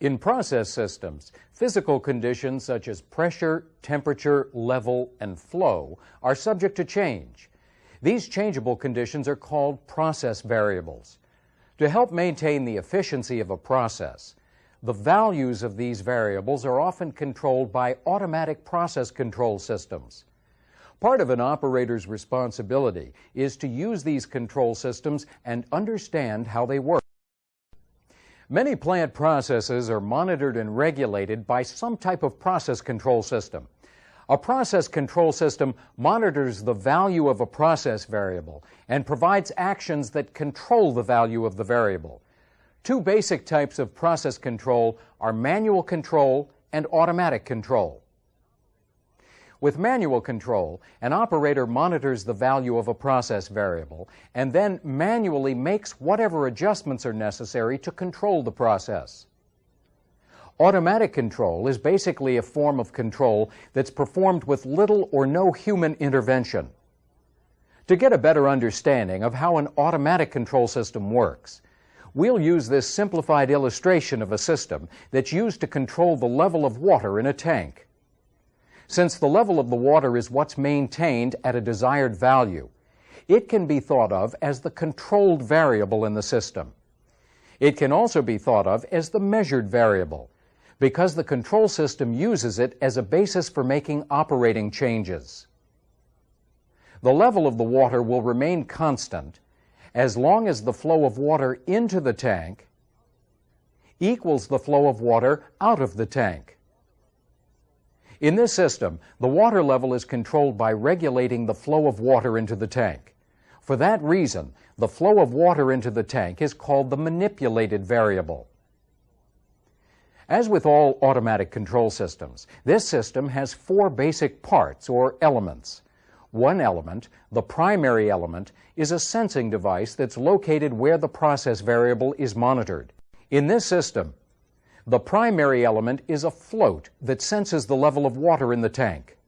In process systems, physical conditions such as pressure, temperature, level, and flow are subject to change. These changeable conditions are called process variables. To help maintain the efficiency of a process, the values of these variables are often controlled by automatic process control systems. Part of an operator's responsibility is to use these control systems and understand how they work. Many plant processes are monitored and regulated by some type of process control system. A process control system monitors the value of a process variable and provides actions that control the value of the variable. Two basic types of process control are manual control and automatic control. With manual control, an operator monitors the value of a process variable and then manually makes whatever adjustments are necessary to control the process. Automatic control is basically a form of control that's performed with little or no human intervention. To get a better understanding of how an automatic control system works, we'll use this simplified illustration of a system that's used to control the level of water in a tank. Since the level of the water is what's maintained at a desired value, it can be thought of as the controlled variable in the system. It can also be thought of as the measured variable, because the control system uses it as a basis for making operating changes. The level of the water will remain constant as long as the flow of water into the tank equals the flow of water out of the tank. In this system, the water level is controlled by regulating the flow of water into the tank. For that reason, the flow of water into the tank is called the manipulated variable. As with all automatic control systems, this system has four basic parts or elements. One element, the primary element, is a sensing device that's located where the process variable is monitored. In this system, the primary element is a float that senses the level of water in the tank.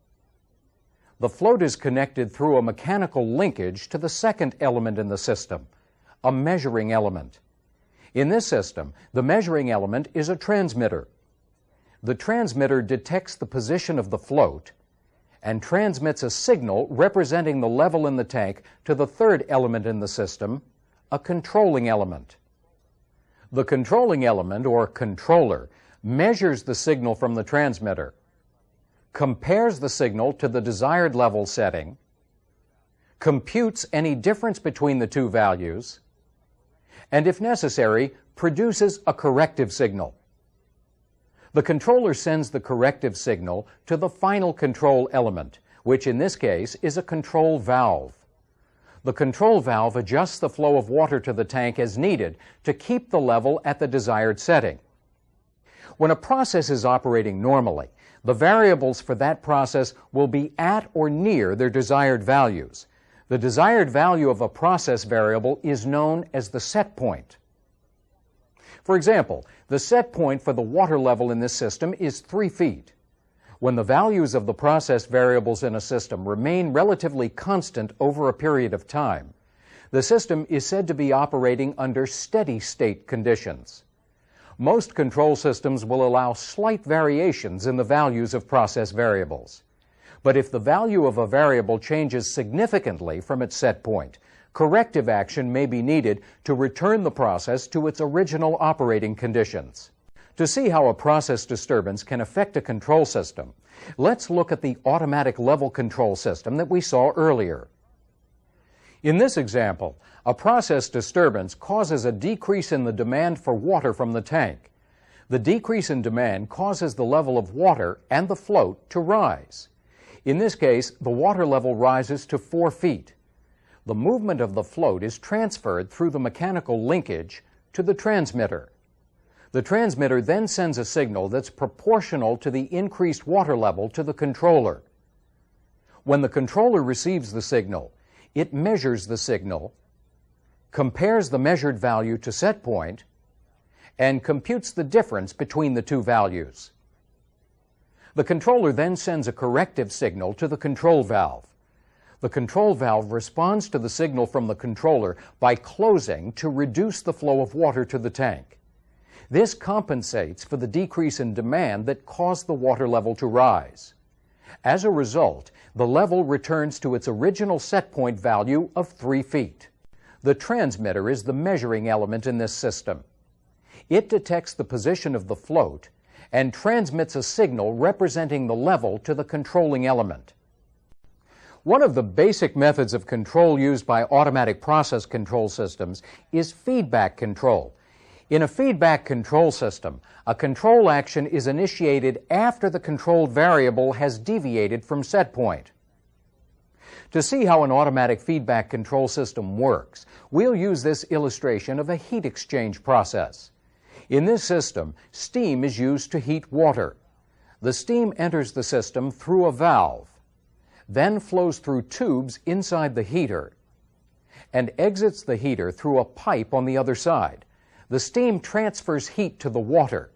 The float is connected through a mechanical linkage to the second element in the system, a measuring element. In this system, the measuring element is a transmitter. The transmitter detects the position of the float and transmits a signal representing the level in the tank to the third element in the system, a controlling element. The controlling element, or controller, measures the signal from the transmitter, compares the signal to the desired level setting, computes any difference between the two values, and if necessary, produces a corrective signal. The controller sends the corrective signal to the final control element, which in this case is a control valve. The control valve adjusts the flow of water to the tank as needed to keep the level at the desired setting. When a process is operating normally, the variables for that process will be at or near their desired values. The desired value of a process variable is known as the set point. For example, the set point for the water level in this system is 3 feet. When the values of the process variables in a system remain relatively constant over a period of time, the system is said to be operating under steady-state conditions. Most control systems will allow slight variations in the values of process variables. But if the value of a variable changes significantly from its set point, corrective action may be needed to return the process to its original operating conditions. To see how a process disturbance can affect a control system, let's look at the automatic level control system that we saw earlier. In this example, a process disturbance causes a decrease in the demand for water from the tank. The decrease in demand causes the level of water and the float to rise. In this case, the water level rises to 4 feet. The movement of the float is transferred through the mechanical linkage to the transmitter. The transmitter then sends a signal that's proportional to the increased water level to the controller. When the controller receives the signal, it measures the signal, compares the measured value to set point, and computes the difference between the two values. The controller then sends a corrective signal to the control valve. The control valve responds to the signal from the controller by closing to reduce the flow of water to the tank. This compensates for the decrease in demand that caused the water level to rise. As a result, the level returns to its original set point value of 3 feet. The transmitter is the measuring element in this system. It detects the position of the float and transmits a signal representing the level to the controlling element. One of the basic methods of control used by automatic process control systems is feedback control. In a feedback control system, a control action is initiated after the controlled variable has deviated from set point. To see how an automatic feedback control system works, we'll use this illustration of a heat exchange process. In this system, steam is used to heat water. The steam enters the system through a valve, then flows through tubes inside the heater, and exits the heater through a pipe on the other side. The steam transfers heat to the water,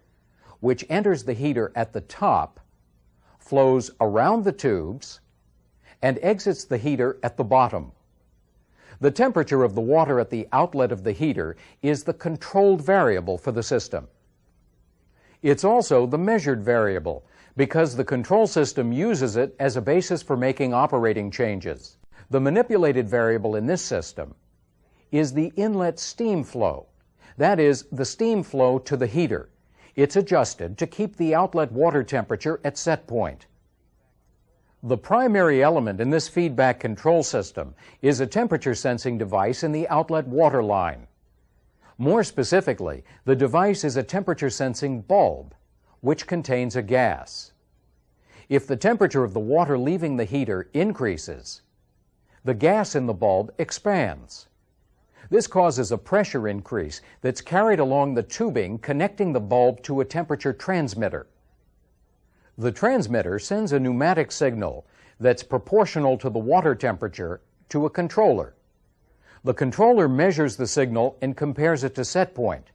which enters the heater at the top, flows around the tubes, and exits the heater at the bottom. The temperature of the water at the outlet of the heater is the controlled variable for the system. It's also the measured variable, because the control system uses it as a basis for making operating changes. The manipulated variable in this system is the inlet steam flow. That is, the steam flow to the heater. It's adjusted to keep the outlet water temperature at set point. The primary element in this feedback control system is a temperature sensing device in the outlet water line. More specifically, the device is a temperature sensing bulb, which contains a gas. If the temperature of the water leaving the heater increases, the gas in the bulb expands. This causes a pressure increase that's carried along the tubing connecting the bulb to a temperature transmitter. The transmitter sends a pneumatic signal that's proportional to the water temperature to a controller. The controller measures the signal and compares it to set point.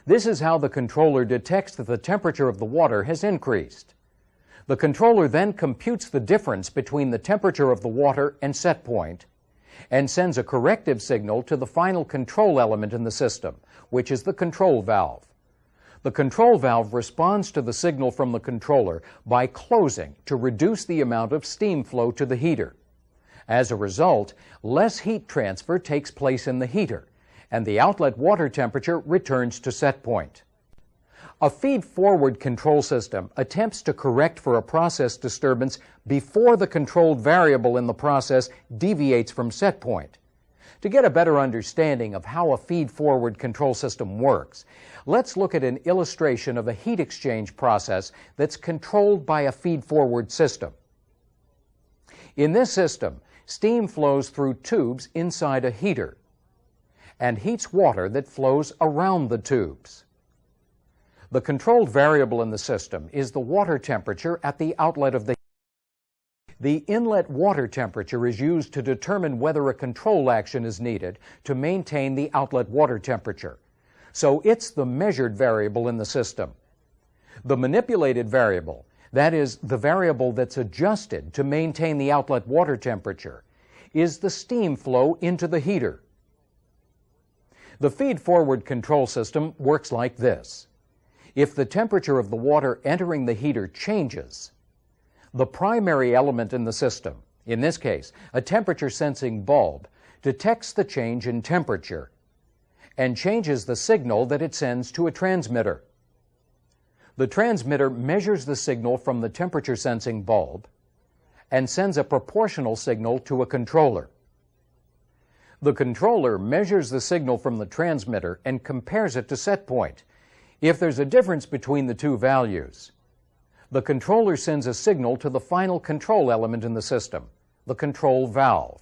This is how the controller detects that the temperature of the water has increased. The controller then computes the difference between the temperature of the water and set point and sends a corrective signal to the final control element in the system, which is the control valve. The control valve responds to the signal from the controller by closing to reduce the amount of steam flow to the heater. As a result, less heat transfer takes place in the heater, and the outlet water temperature returns to set point. A feed-forward control system attempts to correct for a process disturbance before the controlled variable in the process deviates from set point. To get a better understanding of how a feed-forward control system works, let's look at an illustration of a heat exchange process that's controlled by a feed-forward system. In this system, steam flows through tubes inside a heater and heats water that flows around the tubes. The controlled variable in the system is the water temperature at the outlet of the heater. The inlet water temperature is used to determine whether a control action is needed to maintain the outlet water temperature. So it's the measured variable in the system. The manipulated variable, that is, the variable that's adjusted to maintain the outlet water temperature, is the steam flow into the heater. The feed-forward control system works like this. If the temperature of the water entering the heater changes, the primary element in the system, in this case, a temperature-sensing bulb, detects the change in temperature and changes the signal that it sends to a transmitter. The transmitter measures the signal from the temperature-sensing bulb and sends a proportional signal to a controller. The controller measures the signal from the transmitter and compares it to set point. If there's a difference between the two values, the controller sends a signal to the final control element in the system, the control valve.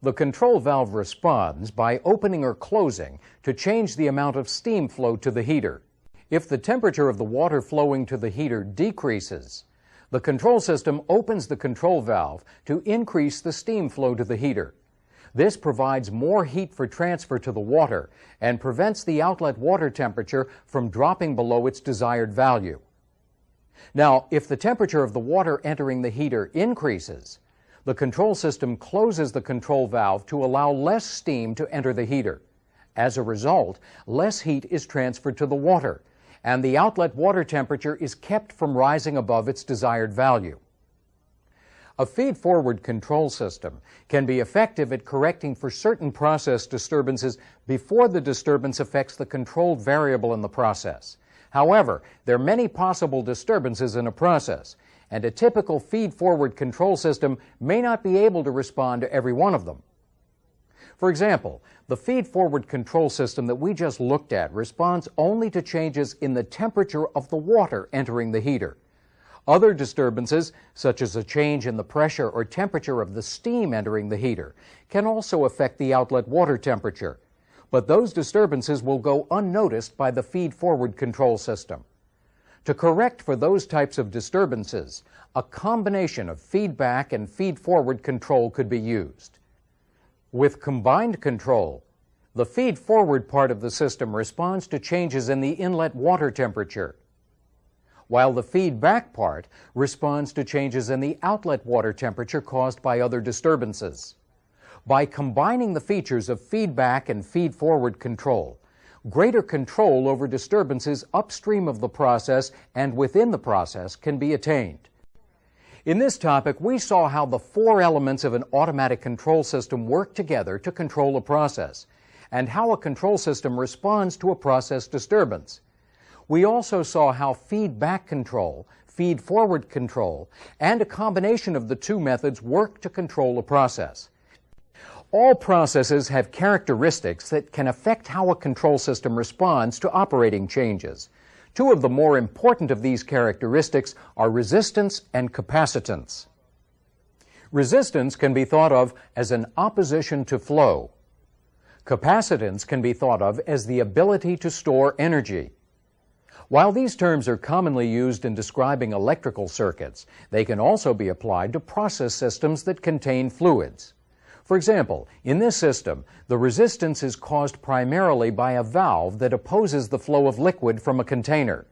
The control valve responds by opening or closing to change the amount of steam flow to the heater. If the temperature of the water flowing to the heater decreases, the control system opens the control valve to increase the steam flow to the heater. This provides more heat for transfer to the water and prevents the outlet water temperature from dropping below its desired value. Now, if the temperature of the water entering the heater increases, the control system closes the control valve to allow less steam to enter the heater. As a result, less heat is transferred to the water, and the outlet water temperature is kept from rising above its desired value. A feed-forward control system can be effective at correcting for certain process disturbances before the disturbance affects the controlled variable in the process. However, there are many possible disturbances in a process, and a typical feed-forward control system may not be able to respond to every one of them. For example, the feed-forward control system that we just looked at responds only to changes in the temperature of the water entering the heater. Other disturbances, such as a change in the pressure or temperature of the steam entering the heater, can also affect the outlet water temperature, but those disturbances will go unnoticed by the feed-forward control system. To correct for those types of disturbances, a combination of feedback and feed-forward control could be used. With combined control, the feed-forward part of the system responds to changes in the inlet water temperature, while the feedback part responds to changes in the outlet water temperature caused by other disturbances. By combining the features of feedback and feed-forward control, greater control over disturbances upstream of the process and within the process can be attained. In this topic, we saw how the four elements of an automatic control system work together to control a process, and how a control system responds to a process disturbance. We also saw how feedback control, feed-forward control, and a combination of the two methods work to control a process. All processes have characteristics that can affect how a control system responds to operating changes. Two of the more important of these characteristics are resistance and capacitance. Resistance can be thought of as an opposition to flow. Capacitance can be thought of as the ability to store energy. While these terms are commonly used in describing electrical circuits, they can also be applied to process systems that contain fluids. For example, in this system, the resistance is caused primarily by a valve that opposes the flow of liquid from a container.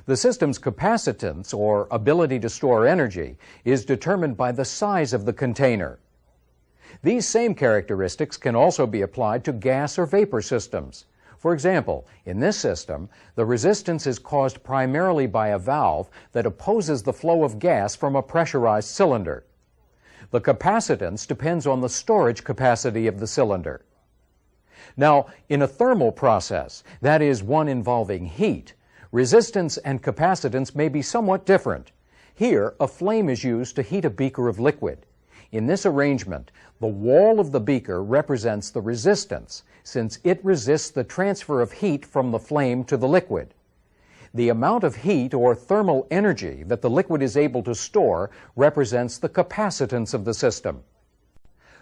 The system's capacitance, or ability to store energy, is determined by the size of the container. These same characteristics can also be applied to gas or vapor systems. For example, in this system, the resistance is caused primarily by a valve that opposes the flow of gas from a pressurized cylinder. The capacitance depends on the storage capacity of the cylinder. Now, in a thermal process, that is, one involving heat, resistance and capacitance may be somewhat different. Here, a flame is used to heat a beaker of liquid. In this arrangement, the wall of the beaker represents the resistance, since it resists the transfer of heat from the flame to the liquid. The amount of heat or thermal energy that the liquid is able to store represents the capacitance of the system.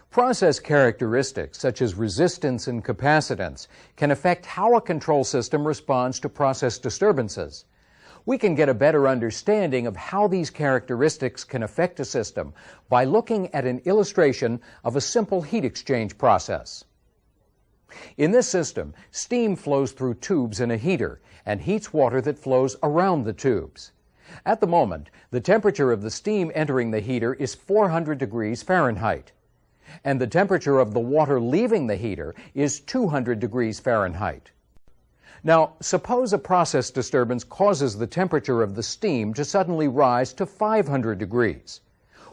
Process characteristics such as resistance and capacitance can affect how a control system responds to process disturbances. We can get a better understanding of how these characteristics can affect a system by looking at an illustration of a simple heat exchange process. In this system, steam flows through tubes in a heater and heats water that flows around the tubes. At the moment, the temperature of the steam entering the heater is 400 degrees Fahrenheit, and the temperature of the water leaving the heater is 200 degrees Fahrenheit. Now, suppose a process disturbance causes the temperature of the steam to suddenly rise to 500 degrees.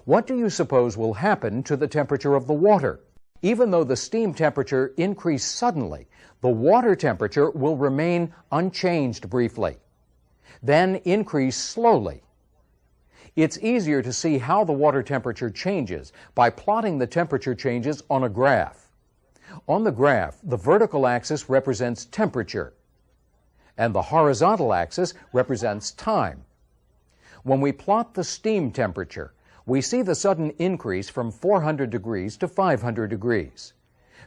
What do you suppose will happen to the temperature of the water? Even though the steam temperature increased suddenly, the water temperature will remain unchanged briefly, then increase slowly. It's easier to see how the water temperature changes by plotting the temperature changes on a graph. On the graph, the vertical axis represents temperature, and the horizontal axis represents time. When we plot the steam temperature, we see the sudden increase from 400 degrees to 500 degrees.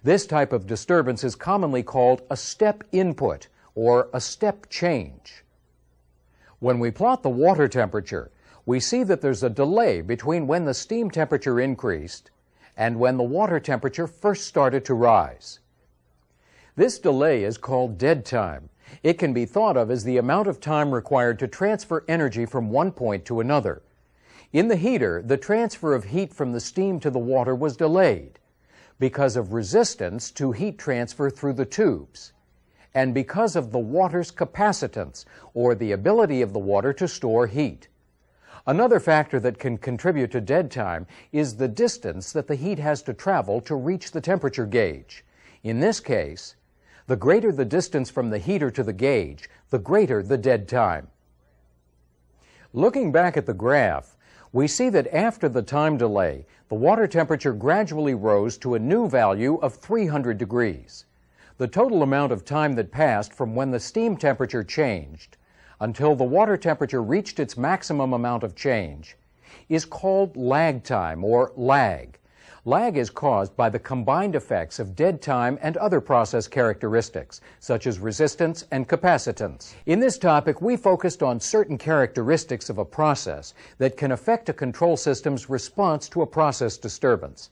This type of disturbance is commonly called a step input or a step change. When we plot the water temperature, we see that there's a delay between when the steam temperature increased and when the water temperature first started to rise. This delay is called dead time. It can be thought of as the amount of time required to transfer energy from one point to another. In the heater, the transfer of heat from the steam to the water was delayed. because of resistance to heat transfer through the tubes, and because of the water's capacitance, or the ability of the water to store heat. Another factor that can contribute to dead time is the distance that the heat has to travel to reach the temperature gauge. In this case, the greater the distance from the heater to the gauge, the greater the dead time. Looking back at the graph, we see that after the time delay, the water temperature gradually rose to a new value of 300 degrees. The total amount of time that passed from when the steam temperature changed until the water temperature reached its maximum amount of change is called lag time, or lag. Lag is caused by the combined effects of dead time and other process characteristics, such as resistance and capacitance. In this topic, we focused on certain characteristics of a process that can affect a control system's response to a process disturbance.